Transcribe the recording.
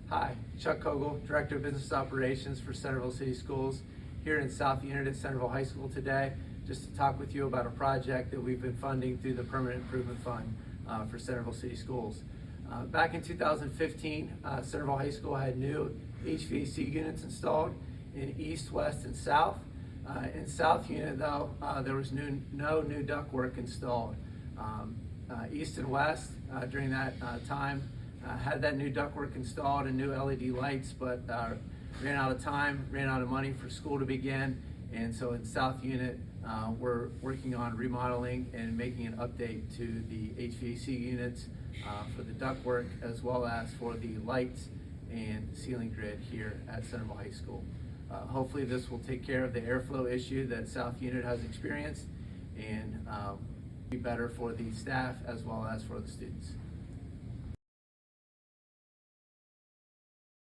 Hi, Chuck Kogel, Director of Business Operations for Centerville City Schools, here in South Unit at Centerville High School today, just to talk with you about a project that we've been funding through the Permanent Improvement Fund for Centerville City Schools. Back in 2015, Centerville High School had new HVAC units installed in East, West, and South. In South Unit, though, there was no new ductwork installed. East and West, during that time, had that new ductwork installed and new LED lights, but ran out of time, ran out of money for school to begin. And so in South Unit, we're working on remodeling and making an update to the HVAC units for the ductwork, as well as for the lights and ceiling grid here at Centerville High School. Hopefully this will take care of the airflow issue that South Unit has experienced and be better for the staff as well as for the students.